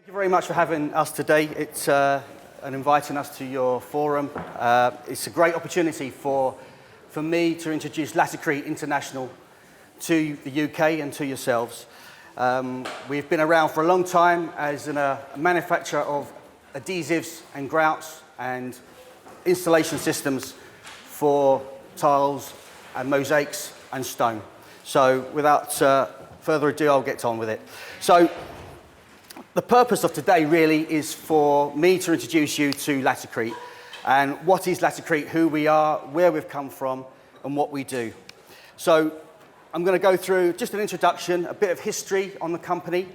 Thank you very much for having us today. It's and inviting us to your forum. It's a great opportunity for me to introduce Laticrete International to the UK and to yourselves. We've been around for a long time as a manufacturer of adhesives and grouts and installation systems for tiles and mosaics and stone. So without further ado, I'll get on with it. So the purpose of today really is for me to introduce you to Laticrete and what is Laticrete, who we are, where we've come from and what we do. So I'm going to go through just an introduction, a bit of history on the company,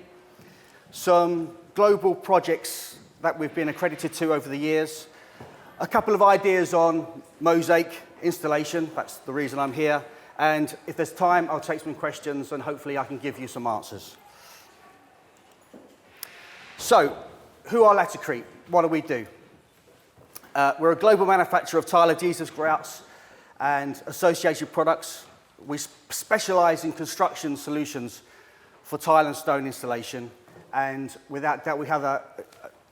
some global projects that we've been accredited to over the years, a couple of ideas on Mosaic installation, that's the reason I'm here, and if there's time I'll take some questions and hopefully I can give you some answers. So, who are Laticrete? What do we do? We're a global manufacturer of tile adhesives, grouts, and associated products. We specialize in construction solutions for tile and stone installation, and without doubt we have an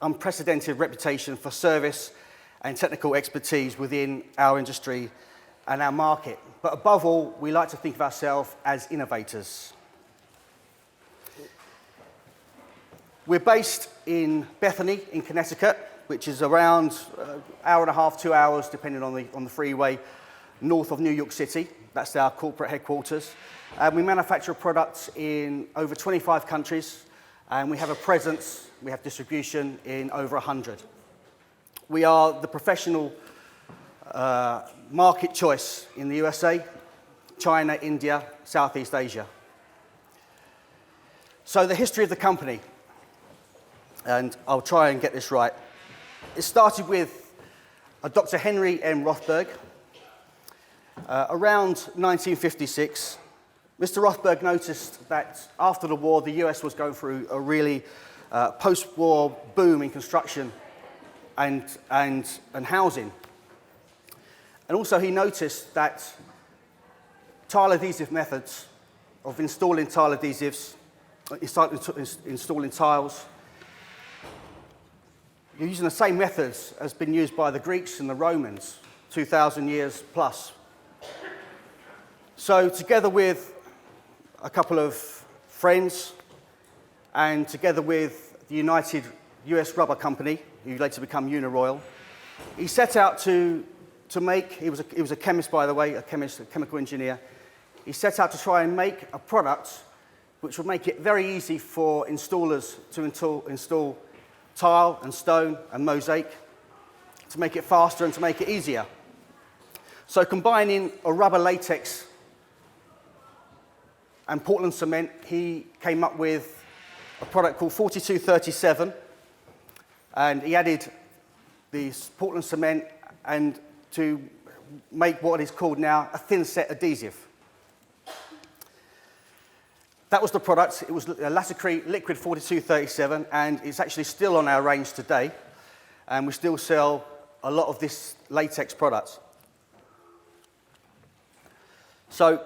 unprecedented reputation for service and technical expertise within our industry and our market. But above all, we like to think of ourselves as innovators. We're based in Bethany, in Connecticut, which is around an hour and a half, 2 hours, depending on the freeway, north of New York City. That's our corporate headquarters. We manufacture products in over 25 countries, and we have a presence, we have distribution in over 100. We are the professional market choice in the USA, China, India, Southeast Asia. So the history of the company, and I'll try and get this right. It started with Dr. Henry M. Rothberg. Around 1956, Mr. Rothberg noticed that after the war, the US was going through a really post-war boom in construction and housing. And also he noticed that tile adhesive methods of installing tile adhesives, installing tiles, you're using the same methods as been used by the Greeks and the Romans 2,000 years plus. So together with a couple of friends and together with the United US Rubber Company, who later became Uniroyal, he set out to make, he was a chemist by the way, a chemical engineer, he set out to try and make a product which would make it very easy for installers to install tile and stone and mosaic, to make it faster and to make it easier. So combining a rubber latex and Portland cement, he came up with a product called 4237, and he added the Portland cement and to make what is called now a thin set adhesive. That was the product. It was a Laticrete Liquid 4237, and it's actually still on our range today, and we still sell a lot of this latex product. So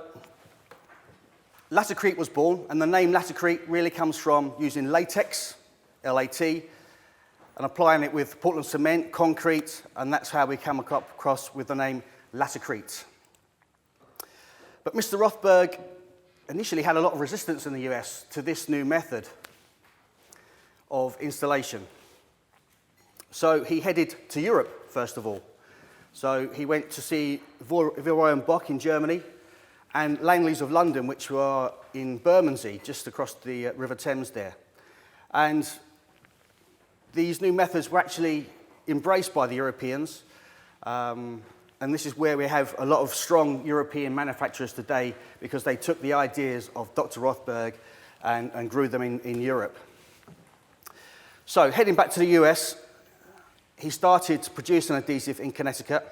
Laticrete was born, and the name Laticrete really comes from using latex, L-A-T, and applying it with Portland cement, concrete, and that's how we come across with the name Laticrete. But Mr. Rothberg initially had a lot of resistance in the US to this new method of installation. So he headed to Europe, first of all. So he went to see Villeroy and Boch in Germany and Langleys of London, which were in Bermondsey, just across the River Thames there. And these new methods were actually embraced by the Europeans, and this is where we have a lot of strong European manufacturers today because they took the ideas of Dr. Rothberg and grew them in Europe. So heading back to the US, he started to produce an adhesive in Connecticut,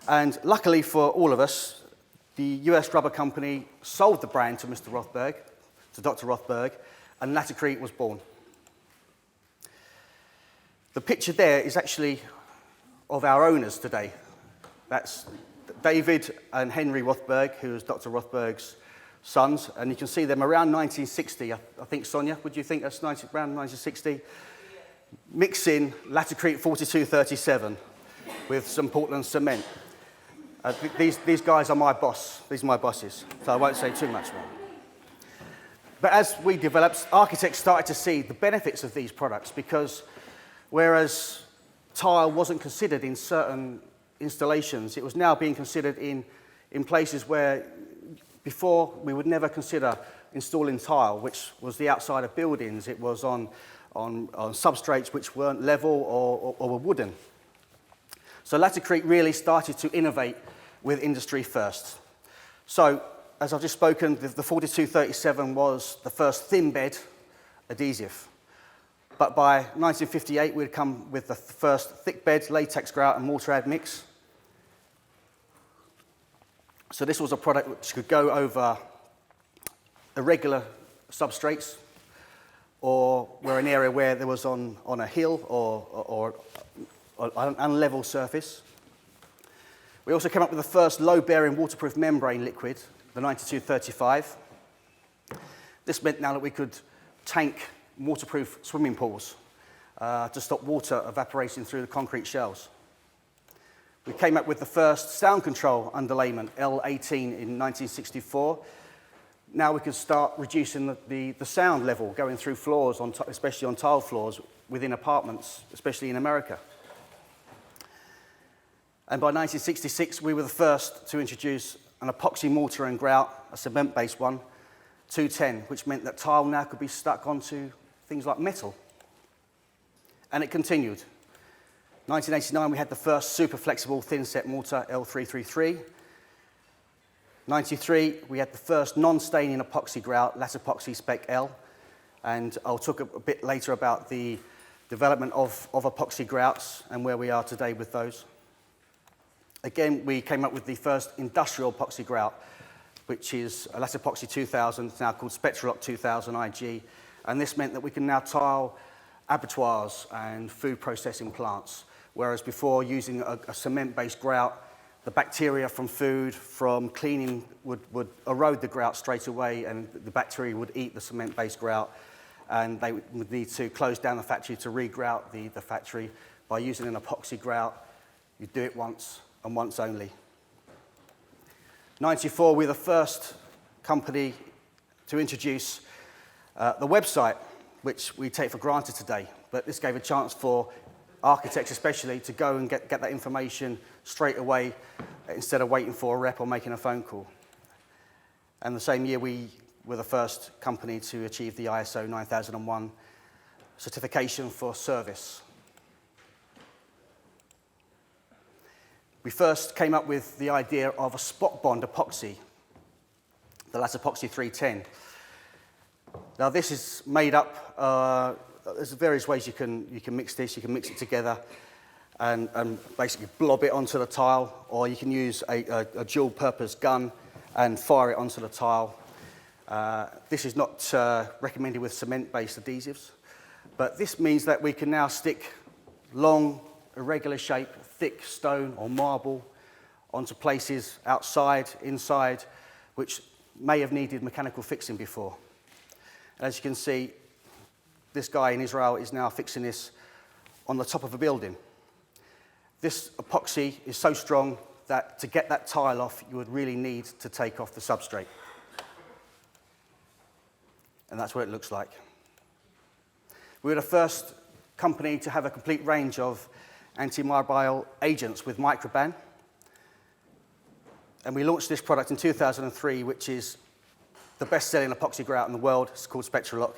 and luckily for all of us, the US Rubber Company sold the brand to Mr. Rothberg, to Dr. Rothberg, and Laticrete was born. The picture there is actually of our owners today. That's David and Henry Rothberg, who was Dr. Rothberg's sons, and you can see them around 1960. I think, Sonia, would you think that's around 1960? mixing Laticrete 4237 with some Portland cement. These guys are my boss. These are my bosses, so I won't say too much more. But as we developed, architects started to see the benefits of these products, because whereas tile wasn't considered in certain installations, it was now being considered in places where before we would never consider installing tile, which was the outside of buildings. It was on substrates which weren't level or were wooden. So Laticrete really started to innovate with industry first. So, as I've just spoken, the 4237 was the first thin bed adhesive. But by 1958, we'd come with the first thick bed latex grout and mortar add mix. So this was a product which could go over irregular substrates, or were an area where there was on a hill or an unlevel surface. We also came up with the first low-bearing waterproof membrane liquid, the 9235. This meant now that we could tank waterproof swimming pools to stop water evaporating through the concrete shells. We came up with the first sound control underlayment, L18, in 1964. Now we can start reducing the sound level going through floors, especially on tile floors within apartments, especially in America. And by 1966, we were the first to introduce an epoxy mortar and grout, a cement-based one, 210, which meant that tile now could be stuck onto things like metal. And it continued. 1989, we had the first super flexible thin set mortar, L333. 93, we had the first non-staining epoxy grout, Latepoxy Spec L. And I'll talk a bit later about the development of epoxy grouts and where we are today with those. Again, we came up with the first industrial epoxy grout, which is a Latepoxy 2000, it's now called SpectraLOCK 2000 IG. And this meant that we can now tile abattoirs and food processing plants, whereas before, using a cement-based grout, the bacteria from food, from cleaning, would erode the grout straight away, and the bacteria would eat the cement-based grout, and they would need to close down the factory to re-grout the factory. By using an epoxy grout, you do it once, and once only. 94, we're the first company to introduce the website, which we take for granted today. But this gave a chance for architects especially to go and get that information straight away instead of waiting for a rep or making a phone call. And the same year, we were the first company to achieve the ISO 9001 certification for service. We first came up with the idea of a spot bond epoxy, the Latepoxy 310. Now this is made up, there's various ways you can mix this. You can mix it together and basically blob it onto the tile, or you can use a dual purpose gun and fire it onto the tile. This is not recommended with cement-based adhesives, but this means that we can now stick long, irregular shape, thick stone or marble onto places outside, inside, which may have needed mechanical fixing before. As you can see, this guy in Israel is now fixing this on the top of a building. This epoxy is so strong that to get that tile off, you would really need to take off the substrate. And that's what it looks like. We were the first company to have a complete range of antimicrobial agents with microban. And we launched this product in 2003, which is the best-selling epoxy grout in the world. It's called SpectraLOCK,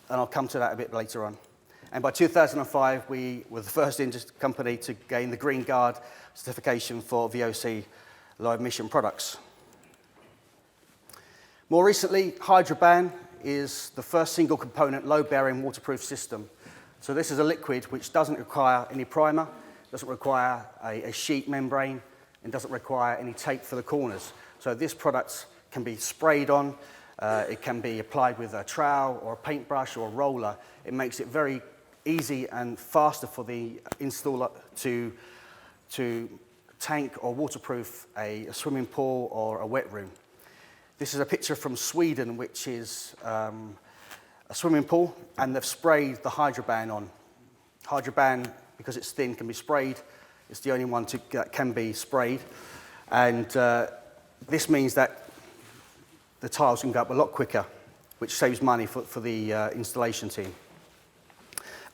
and I'll come to that a bit later on. And by 2005, we were the first company to gain the Green Guard certification for VOC low-emission products. More recently, Hydroban is the first single-component low-bearing waterproof system. So this is a liquid which doesn't require any primer, doesn't require a sheet membrane, and doesn't require any tape for the corners. So this product can be sprayed on, it can be applied with a trowel or a paintbrush or a roller. It makes it very easy and faster for the installer to tank or waterproof a swimming pool or a wet room. This is a picture from Sweden, which is a swimming pool, and they've sprayed the Hydroban on. Hydroban, because it's thin, can be sprayed. It's the only one that can be sprayed. And this means that the tiles can go up a lot quicker, which saves money for the installation team.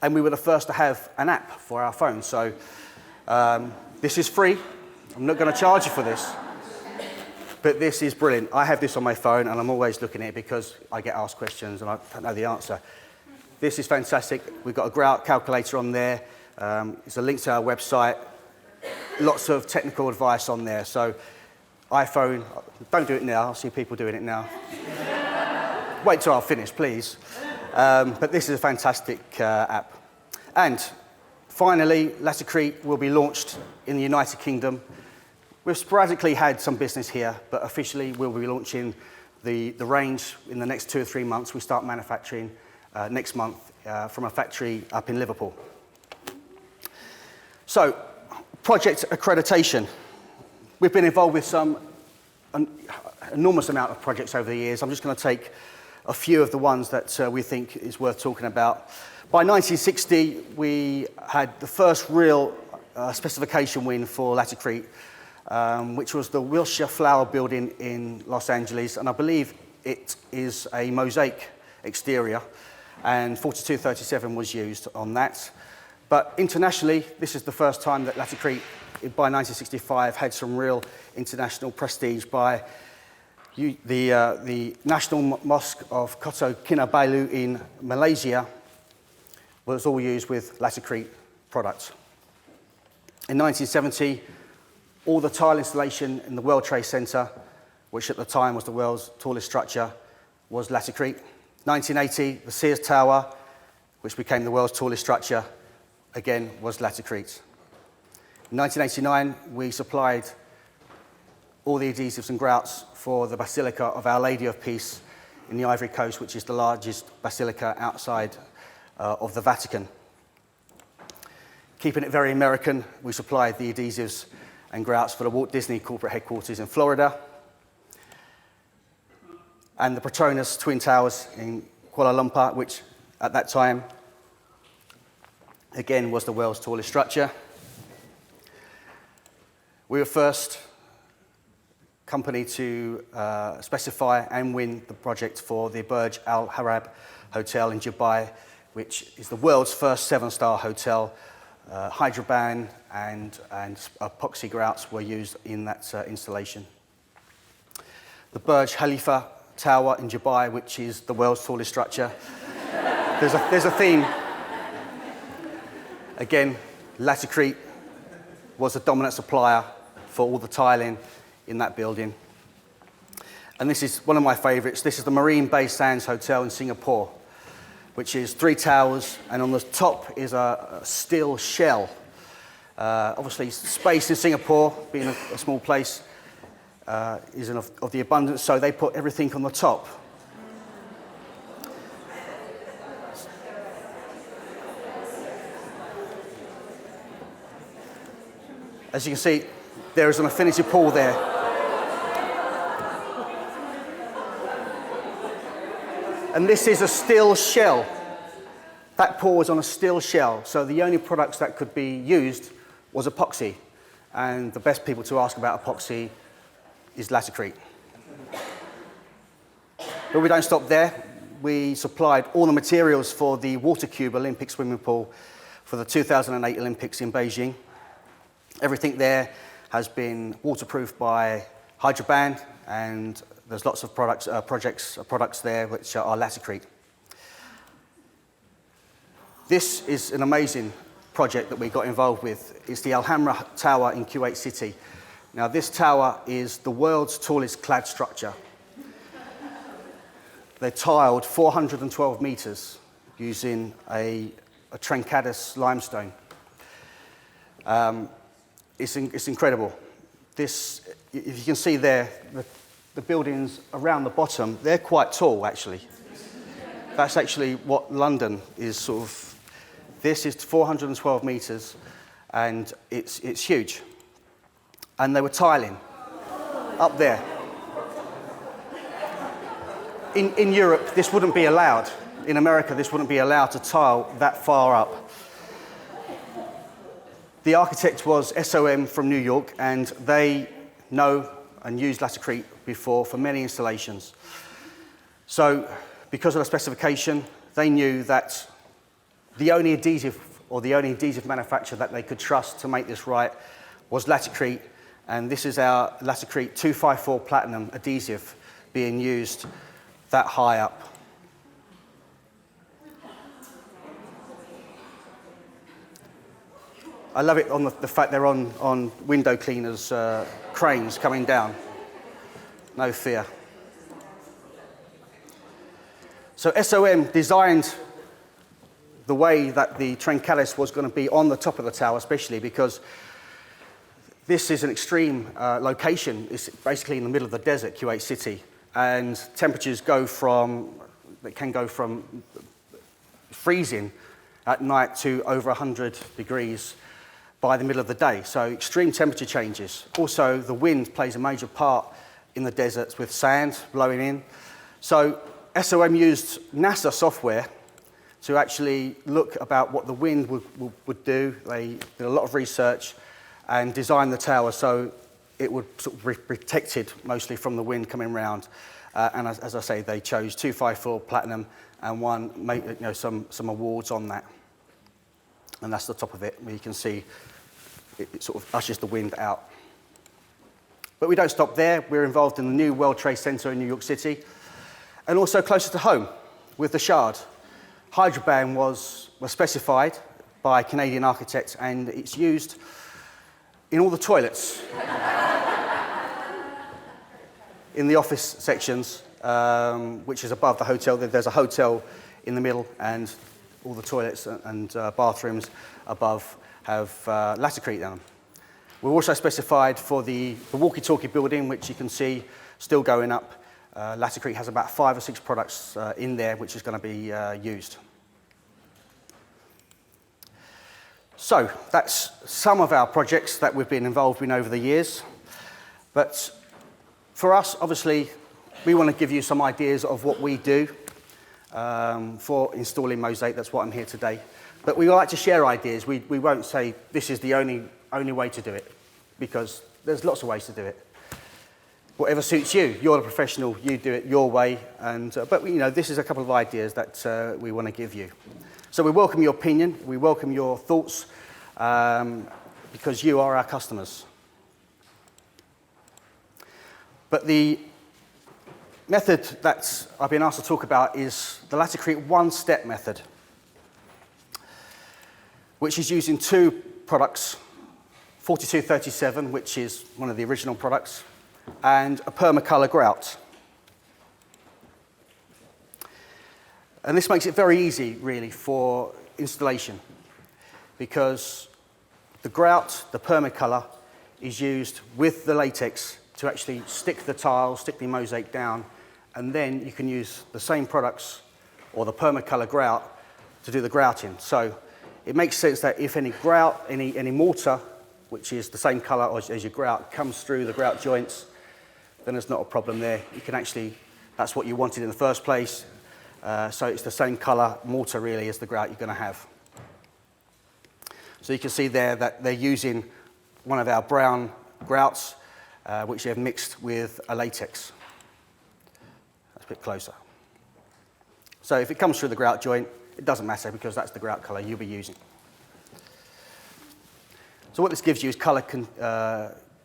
And we were the first to have an app for our phone. So this is free. I'm not going to charge you for this. But this is brilliant. I have this on my phone, and I'm always looking at it because I get asked questions and I don't know the answer. This is fantastic. We've got a grout calculator on there. It's a link to our website. Lots of technical advice on there. So iPhone, don't do it now. I see people doing it now. Wait till I've finished, please. But this is a fantastic app. And finally, Laticrete will be launched in the United Kingdom. We've sporadically had some business here, but officially we'll be launching the range in the next 2 or 3 months. We start manufacturing next month from a factory up in Liverpool. So, project accreditation. We've been involved with an enormous amount of projects over the years. I'm just going to take a few of the ones that we think is worth talking about. By 1960, we had the first real specification win for Laticrete, which was the Wilshire Flower Building in Los Angeles, and I believe it is a Mosaic exterior, and 4237 was used on that. But internationally, this is the first time that Laticrete, by 1965, had some real international prestige by the National Mosque of Kota Kinabalu in Malaysia was all used with Laticrete products. In 1970, all the tile installation in the World Trade Center, which at the time was the world's tallest structure, was Laticrete. 1980, the Sears Tower, which became the world's tallest structure, again, was Laticrete. In 1989, we supplied all the adhesives and grouts for the Basilica of Our Lady of Peace in the Ivory Coast, which is the largest basilica outside of the Vatican. Keeping it very American, we supplied the adhesives and grouts for the Walt Disney corporate headquarters in Florida, and the Petronas Twin Towers in Kuala Lumpur, which at that time, again, was the world's tallest structure. We were first company to specify and win the project for the Burj Al Arab Hotel in Dubai, which is the world's first 7-star hotel. Hydroban and epoxy grouts were used in that installation. The Burj Khalifa Tower in Dubai, which is the world's tallest structure. There's a theme. Again, Laticrete was a dominant supplier for all the tiling in that building. And this is one of my favorites. This is the Marine Bay Sands Hotel in Singapore, which is 3 towers, and on the top is a steel shell. Obviously, space in Singapore, being a small place, is of the abundance, so they put everything on the top. As you can see, there is an infinity pool there. And this is a steel shell. That pool was on a steel shell, so the only products that could be used was epoxy. And the best people to ask about epoxy is Laticrete. But we don't stop there. We supplied all the materials for the Water Cube Olympic swimming pool for the 2008 Olympics in Beijing. Everything there has been waterproofed by Hydroban, and there's lots of products there which are Laticrete. This is an amazing project that we got involved with. It's the Al Hamra Tower in Kuwait City. Now, this tower is the world's tallest clad structure. They're tiled 412 meters using a Trancadis limestone. It's incredible. This, if you can see there, the buildings around the bottom, they're quite tall, actually. That's actually what London is sort of. This is 412 meters, and it's huge. And they were tiling up there. In Europe, this wouldn't be allowed. In America, this wouldn't be allowed to tile that far up. The architect was SOM from New York, and they know and used Laticrete before for many installations. So because of the specification, they knew that the only adhesive or the only adhesive manufacturer that they could trust to make this right was Laticrete, and this is our Laticrete 254 Platinum adhesive being used that high up. I love it on the fact they're on window cleaners, cranes coming down. No fear. So SOM designed the way that the Trencalis was going to be on the top of the tower, especially because this is an extreme location. It's basically in the middle of the desert, Kuwait City, and temperatures can go from freezing at night to over 100 degrees by the middle of the day, so extreme temperature changes. Also, the wind plays a major part in the deserts with sand blowing in. So SOM used NASA software to actually look about what the wind would do. They did a lot of research and designed the tower so it would sort of be protected mostly from the wind coming round. And as I say, they chose 254 Platinum and won some awards on that. And that's the top of it, where you can see it sort of ushers the wind out. But we don't stop there. We're involved in the new World Trade Center in New York City, and also closer to home with the Shard. Hydroban was specified by Canadian architects, and it's used in all the toilets in the office sections, which is above the hotel. There's a hotel in the middle, and all the toilets and bathrooms above have Laticrete in them. We're also specified for the walkie-talkie building, which you can see still going up. Laticrete has about 5 or 6 products in there, which is going to be used. So that's some of our projects that we've been involved in over the years. But for us, obviously, we want to give you some ideas of what we do for installing Mosaic. That's what I'm here today. But we like to share ideas. We won't say this is the only way to do it, because there's lots of ways to do it. Whatever suits you. You're a professional, you do it your way. But this is a couple of ideas that we want to give you. So we welcome your opinion, we welcome your thoughts, because you are our customers. But the method that I've been asked to talk about is the Laticrete one-step method, which is using 2 products, 4237, which is one of the original products, and a permacolor grout. And this makes it very easy, really, for installation, because the grout, the permacolor, is used with the latex to actually stick the tile, stick the mosaic down, and then you can use the same products or the permacolor grout to do the grouting. So it makes sense that if any grout, any mortar, which is the same color as your grout, comes through the grout joints, then there's not a problem there. You can actually, that's what you wanted in the first place. So it's the same color mortar really as the grout you're going to have. So you can see there that they're using one of our brown grouts, which they've mixed with a latex. That's a bit closer. So if it comes through the grout joint, it doesn't matter because that's the grout color you'll be using. So what this gives you is color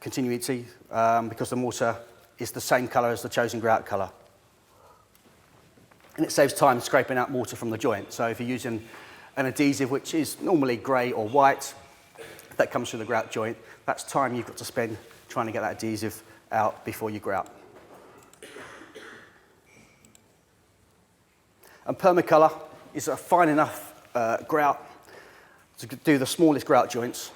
continuity, because the mortar is the same color as the chosen grout color. And it saves time scraping out mortar from the joint. So if you're using an adhesive which is normally grey or white, that comes through the grout joint, that's time you've got to spend trying to get that adhesive out before you grout. And permacolor is a fine enough grout to do the smallest grout joints,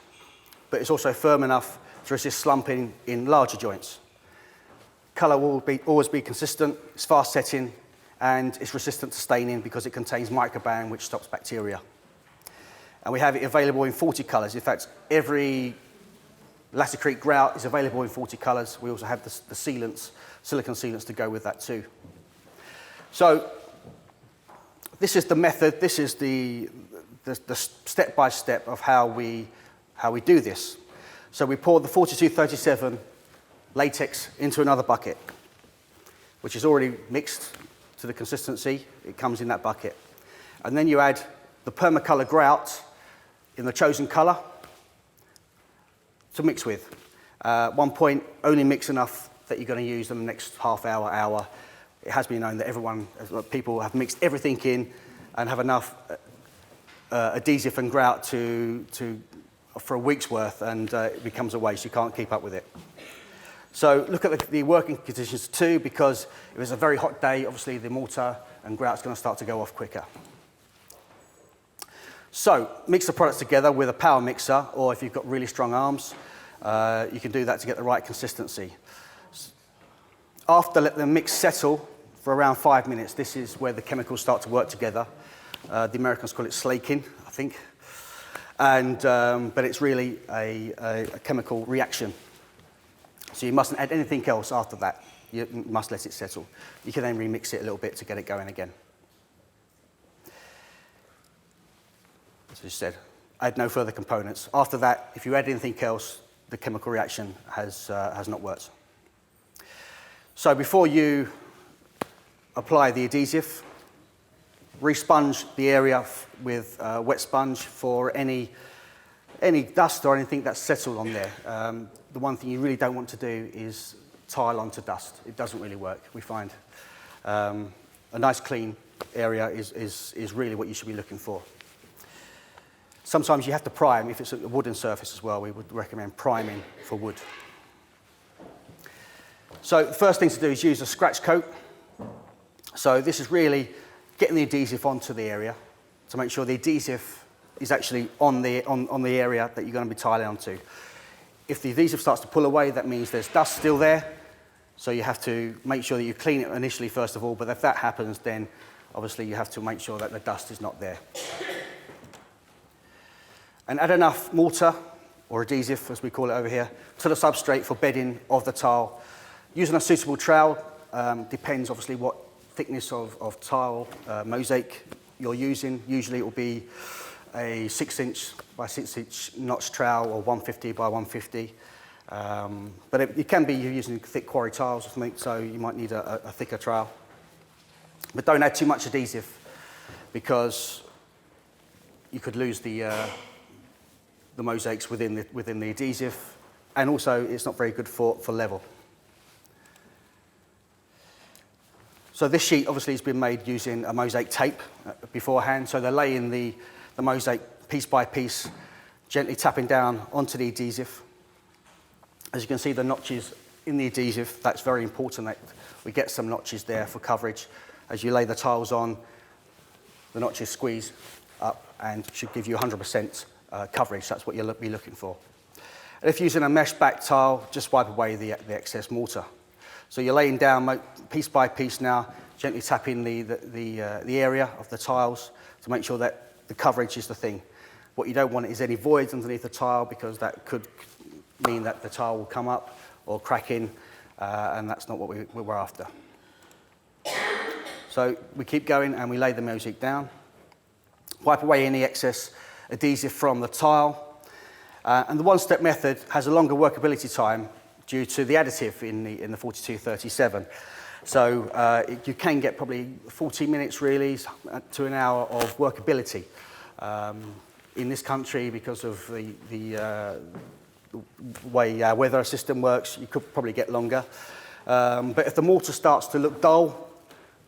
but it's also firm enough to resist slumping in larger joints. Color will always be consistent, it's fast setting, and it's resistant to staining because it contains microBAMM, which stops bacteria. And we have it available in 40 colors. In fact, every Laticrete grout is available in 40 colors. We also have the sealants, silicone sealants to go with that too. So this is the method, this is the step-by-step of how we how we do this. So we pour the 4237 latex into another bucket, which is already mixed to the consistency. It comes in that bucket. And then you add the permacolor grout in the chosen color to mix with. At one point, only mix enough that you're going to use in the next half hour, hour. It has been known that people have mixed everything in and have enough adhesive and grout for a week's worth, and it becomes a waste. You can't keep up with it. So look at the working conditions too, because if it's a very hot day, obviously the mortar and grout's going to start to go off quicker. So mix the products together with a power mixer, or if you've got really strong arms, you can do that to get the right consistency. After, let the mix settle for around 5 minutes. This is where the chemicals start to work together. The Americans call it slaking, I think. But it's really a chemical reaction. So you mustn't add anything else after that. You must let it settle. You can then remix it a little bit to get it going again. As I said, add no further components. After that, if you add anything else, the chemical reaction has not worked. So before you apply the adhesive, re-sponge the area with wet sponge for any dust or anything that's settled on there. The one thing you really don't want to do is tile onto dust. It doesn't really work, we find. A nice clean area is really what you should be looking for. Sometimes you have to prime if it's a wooden surface as well. We would recommend priming for wood. So the first thing to do is use a scratch coat. So this is really getting the adhesive onto the area to make sure the adhesive is actually on the area that you're going to be tiling onto. If the adhesive starts to pull away, that means there's dust still there. So you have to make sure that you clean it initially first of all, but if that happens, then obviously you have to make sure that the dust is not there. And add enough mortar, or adhesive as we call it over here, to the substrate for bedding of the tile. Using a suitable trowel, depends obviously what thickness of tile mosaic you're using. Usually it will be a 6-inch by 6-inch notch trowel or 150 by 150. But it can be you're using thick quarry tiles or something, so you might need a thicker trowel. But don't add too much adhesive, because you could lose the mosaics within the adhesive, and also it's not very good for level. So this sheet obviously has been made using a mosaic tape beforehand, so they're laying the mosaic piece by piece, gently tapping down onto the adhesive. As you can see, the notches in the adhesive, that's very important that we get some notches there for coverage. As you lay the tiles on, the notches squeeze up and should give you 100% coverage. That's what you'll be looking for. And if using a mesh back tile, just wipe away the excess mortar. So you're laying down piece by piece now, gently tapping the area of the tiles to make sure that the coverage is the thing. What you don't want is any voids underneath the tile, because that could mean that the tile will come up or crack in, and that's not what we're after. So we keep going and we lay the mosaic down. Wipe away any excess adhesive from the tile. And the one-step method has a longer workability time due to the additive in the 4237. So you can get probably 40 minutes really to an hour of workability. In this country, because of the way our weather system works, you could probably get longer. But if the mortar starts to look dull,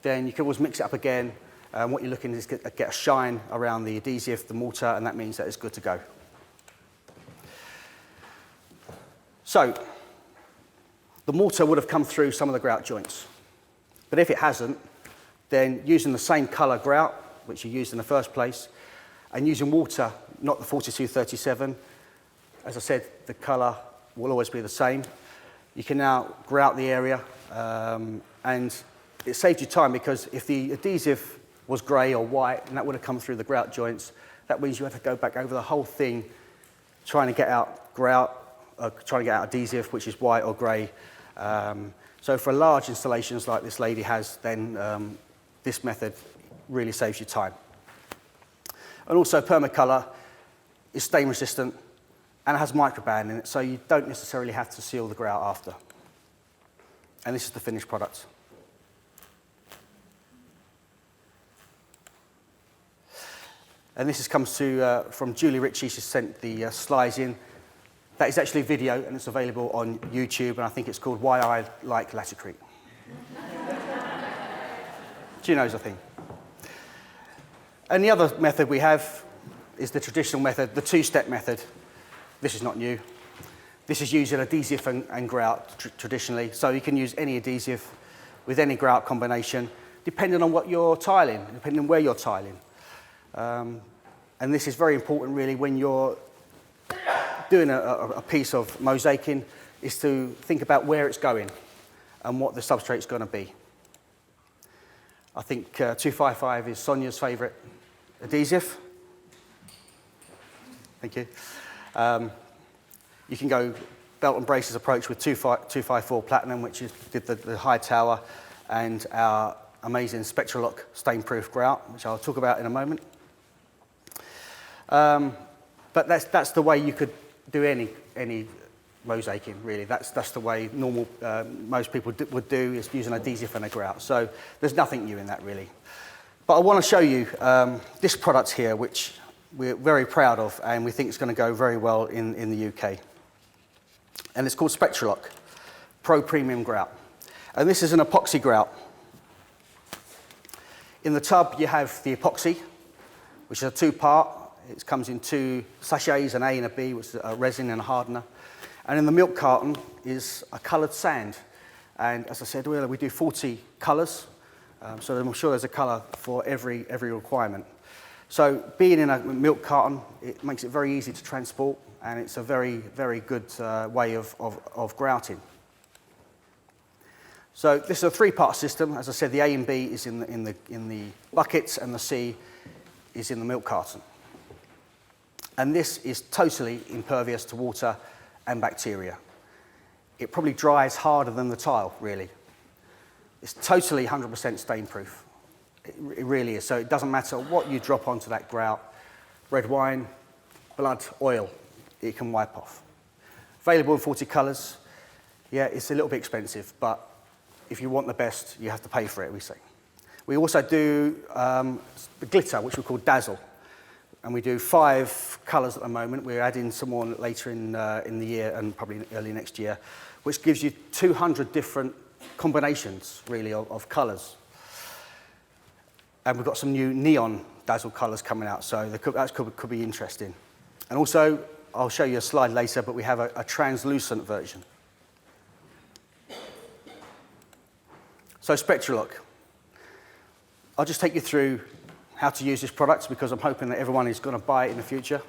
then you can always mix it up again. What you're looking is get a shine around the adhesive, the mortar, and that means that it's good to go. So the mortar would have come through some of the grout joints. But if it hasn't, then using the same colour grout, which you used in the first place, and using water, not the 4237, as I said, the colour will always be the same. You can now grout the area, and it saves you time, because if the adhesive was grey or white and that would have come through the grout joints, that means you have to go back over the whole thing trying to get out grout, trying to get out adhesive, which is white or grey. So for large installations like this lady has, then this method really saves you time. And also permacolor is stain resistant and it has microband in it, so you don't necessarily have to seal the grout after. And this is the finished product. And this comes from Julie Ritchie. She sent the slides in. That is actually a video, and it's available on YouTube, and I think it's called Why I Like Laticrete. She knows, I think. And the other method we have is the traditional method, the two-step method. This is not new. This is using adhesive and grout traditionally, so you can use any adhesive with any grout combination, depending on what you're tiling, depending on where you're tiling. And this is very important, really, when you're doing a piece of mosaicing, is to think about where it's going and what the substrate's going to be. I think 255 is Sonia's favourite adhesive. Thank you. You can go belt and braces approach with 254 Platinum, which did the high tower, and our amazing SpectraLOCK stain-proof grout, which I'll talk about in a moment. But that's the way you could do any mosaicing, really. That's the way most people would do, is use an adhesive and a grout. So there's nothing new in that, really. But I want to show you this product here, which we're very proud of, and we think it's going to go very well in the UK. And it's called SpectraLOCK Pro Premium Grout. And this is an epoxy grout. In the tub, you have the epoxy, which is a two-part. It comes in two sachets, an A and a B, which is a resin and a hardener. And in the milk carton is a coloured sand. And as I said earlier, we do 40 colours. So I'm sure there's a colour for every requirement. So being in a milk carton, it makes it very easy to transport, and it's a very, very good way of grouting. So this is a three-part system. As I said, the A and B is in the buckets, and the C is in the milk carton. And this is totally impervious to water and bacteria. It probably dries harder than the tile, really. It's totally 100% stain-proof. It really is. So it doesn't matter what you drop onto that grout, red wine, blood, oil, it can wipe off. Available in 40 colours. Yeah, it's a little bit expensive, but if you want the best, you have to pay for it, we say. We also do the glitter, which we call Dazzle. And we do 5 colours at the moment. We're adding some more later in the year, and probably early next year, which gives you 200 different combinations, really, of colours. And we've got some new neon Dazzle colours coming out, so that could be interesting. And also, I'll show you a slide later, but we have a translucent version. So SpectraLOCK. I'll just take you through how to use this product, because I'm hoping that everyone is going to buy it in the future.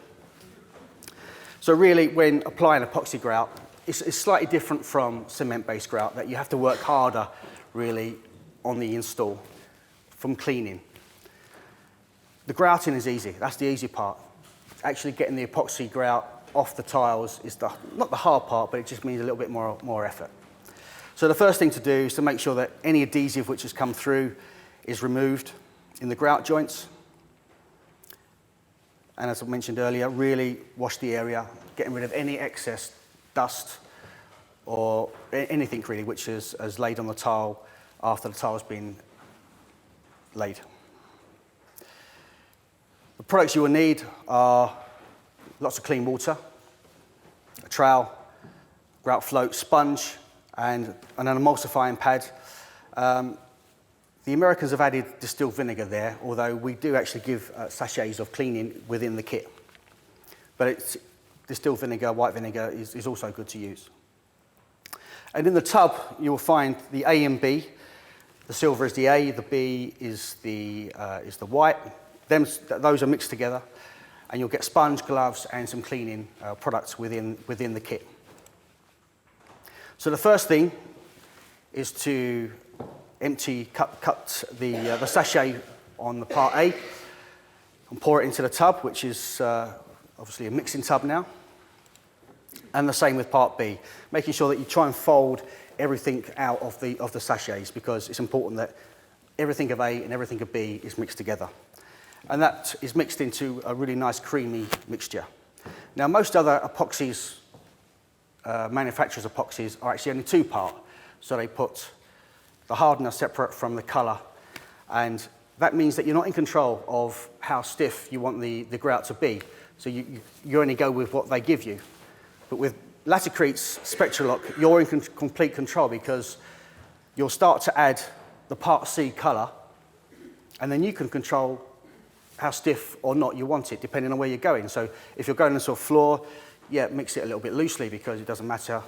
So really, when applying epoxy grout, it's slightly different from cement-based grout, that you have to work harder, really, on the install, from cleaning. The grouting is easy. That's the easy part. Actually getting the epoxy grout off the tiles is not the hard part, but it just means a little bit more effort. So the first thing to do is to make sure that any adhesive which has come through is removed in the grout joints. And as I mentioned earlier, really wash the area, getting rid of any excess dust or anything really which has laid on the tile after the tile's been laid. The products you will need are lots of clean water, a trowel, grout float, sponge, and an emulsifying pad. The Americans have added distilled vinegar there, although we do actually give sachets of cleaning within the kit. But distilled vinegar, white vinegar, is also good to use. And in the tub, you will find the A and B. The silver is the A, the B is the white. Those are mixed together, and you'll get sponge, gloves, and some cleaning products within the kit. So the first thing is to cut the sachet on the part A and pour it into the tub, which is obviously a mixing tub now. And the same with part B, making sure that you try and fold everything out of the sachets, because it's important that everything of A and everything of B is mixed together. And that is mixed into a really nice creamy mixture. Now, most other epoxies, manufacturers' epoxies, are actually only two-part. So they put the hardener separate from the colour, and that means that you're not in control of how stiff you want the grout to be. So you only go with what they give you. But with Laticrete's SpectraLOCK, you're in complete control, because you'll start to add the Part C colour, and then you can control how stiff or not you want it, depending on where you're going. So if you're going into a floor, yeah, mix it a little bit loosely, because it doesn't matter,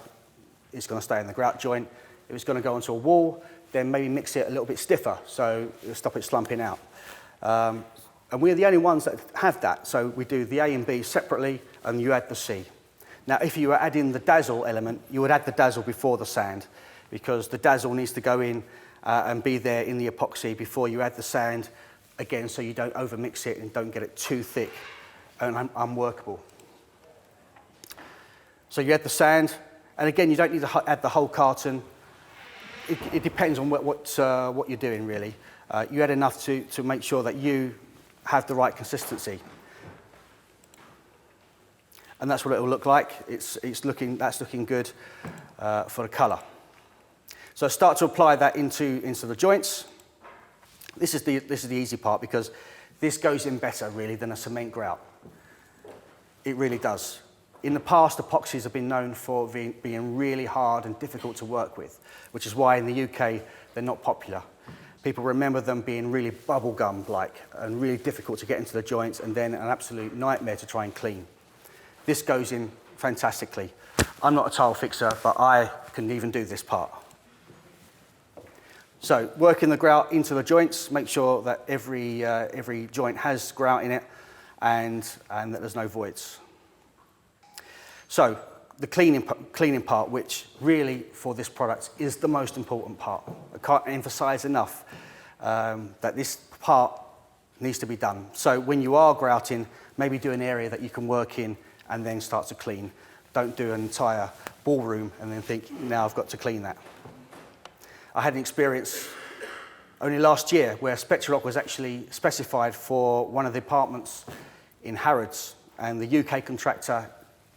it's going to stay in the grout joint. If it's going to go onto a wall, then maybe mix it a little bit stiffer, so it'll stop it slumping out. And we're the only ones that have that, so we do the A and B separately, and you add the C. Now, if you were adding the dazzle element, you would add the dazzle before the sand, because the dazzle needs to go in and be there in the epoxy before you add the sand, again, so you don't overmix it and don't get it too thick and unworkable. So you add the sand, and again, you don't need to add the whole carton. It depends on what you're doing, really. You add enough to make sure that you have the right consistency. And that's what it will look like. That's looking good for the colour. So start to apply that into the joints. This is the easy part, because this goes in better, really, than a cement grout. It really does. In the past, epoxies have been known for being really hard and difficult to work with, which is why in the UK they're not popular. People remember them being really bubblegum-like and really difficult to get into the joints, and then an absolute nightmare to try and clean. This goes in fantastically. I'm not a tile fixer, but I can even do this part. So working the grout into the joints, make sure that every joint has grout in it, and that there's no voids. So the cleaning part, which really for this product is the most important part. I can't emphasize enough that this part needs to be done. So when you are grouting, maybe do an area that you can work in and then start to clean. Don't do an entire ballroom and then think, now I've got to clean that. I had an experience only last year where SpectraLOCK was actually specified for one of the apartments in Harrods, and the UK contractor,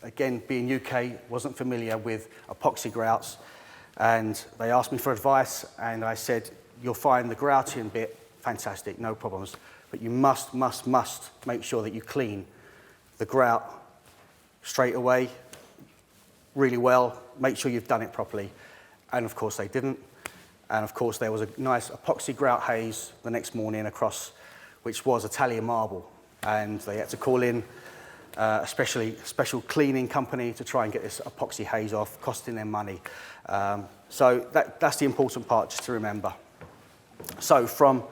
again, being UK, wasn't familiar with epoxy grouts, and they asked me for advice, and I said, you'll find the grouting bit fantastic, no problems, but you must make sure that you clean the grout straight away, really well, make sure you've done it properly. And of course they didn't, and of course there was a nice epoxy grout haze the next morning across, which was Italian marble, and they had to call in a special cleaning company to try and get this epoxy haze off, costing them money. So that's the important part, just to remember. So from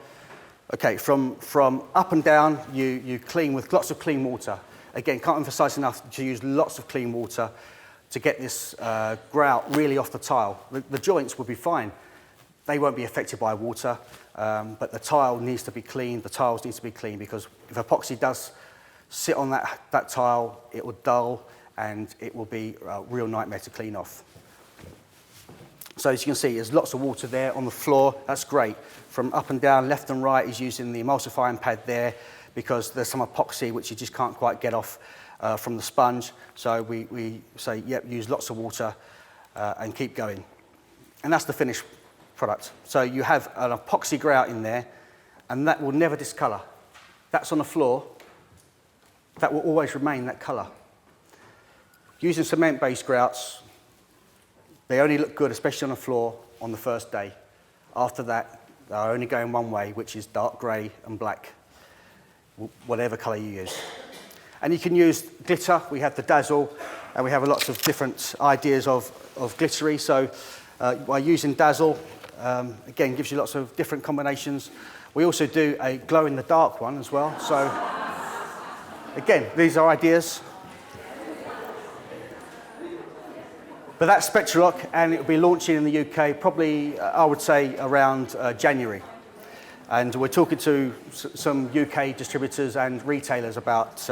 up and down, you clean with lots of clean water. Again, can't emphasize enough to use lots of clean water to get this grout really off the tile. The joints will be fine. They won't be affected by water, but the tile needs to be cleaned. The tiles need to be clean, because if epoxy does sit on that tile, it will dull and it will be a real nightmare to clean off. So as you can see, there's lots of water there on the floor. That's great. From up and down, left and right is using the emulsifying pad there, because there's some epoxy which you just can't quite get off from the sponge. So we say, yep, use lots of water and keep going. And that's the finished product. So you have an epoxy grout in there, and that will never discolour. That's on the floor. That will always remain that colour. Using cement-based grouts, they only look good, especially on the floor, on the first day. After that, they're only going one way, which is dark grey and black, whatever colour you use. And you can use glitter. We have the dazzle, and we have lots of different ideas of glittery. So by using dazzle, again, gives you lots of different combinations. We also do a glow-in-the-dark one as well. So again, these are ideas. But that's SpectraLOCK, and it will be launching in the UK probably, I would say, around January. And we're talking to some UK distributors and retailers about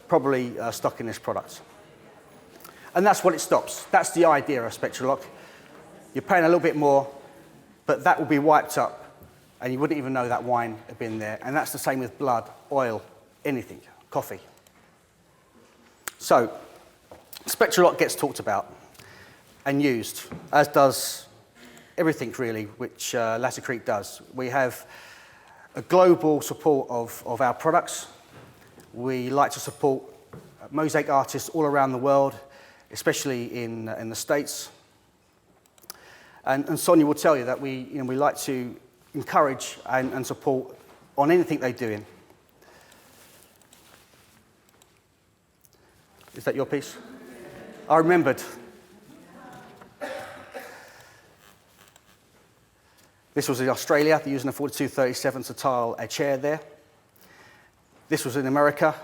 probably stocking this product. And that's what it stops. That's the idea of SpectraLOCK. You're paying a little bit more, but that will be wiped up, and you wouldn't even know that wine had been there. And that's the same with blood, oil, anything, coffee. So, SpectraLOCK gets talked about and used, as does everything really, which Laticrete does. We have a global support of our products. We like to support Mosaic artists all around the world, especially in the States. And Sonia will tell you that we like to encourage and support on anything they're doing. Is that your piece? I remembered. This was in Australia. They're using a 4237 to tile a chair there. This was in America.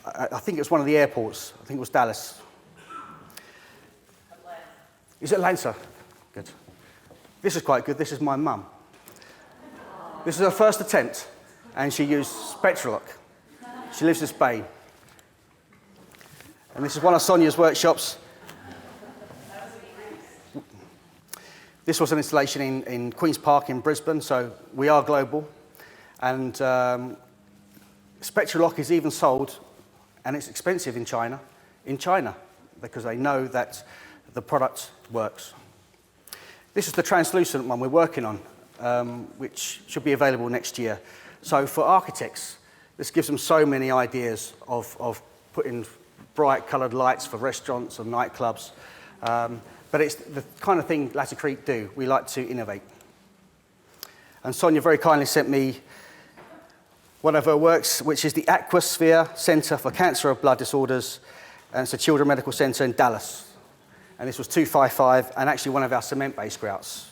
I think it was one of the airports. I think it was Dallas. Atlanta. Is it Atlanta? Good. This is quite good. This is my mum. This is her first attempt, and she used SpectraLOCK. She lives in Spain. And this is one of Sonia's workshops. This was an installation in Queen's Park in Brisbane, so we are global. And SpectraLOCK is even sold, and it's expensive in China, because they know that the product works. This is the translucent one we're working on, which should be available next year. So for architects, this gives them so many ideas of putting bright coloured lights for restaurants and nightclubs. But it's the kind of thing Laticrete do. We like to innovate. And Sonia very kindly sent me one of her works, which is the Aquasphere Centre for Cancer of Blood Disorders, and it's a Children's Medical Centre in Dallas. And this was 255, and actually one of our cement-based grouts.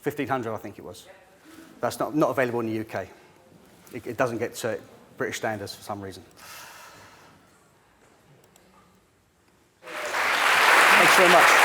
1,500, I think it was. That's not available in the UK. It doesn't get to British standards for some reason. Thanks very much.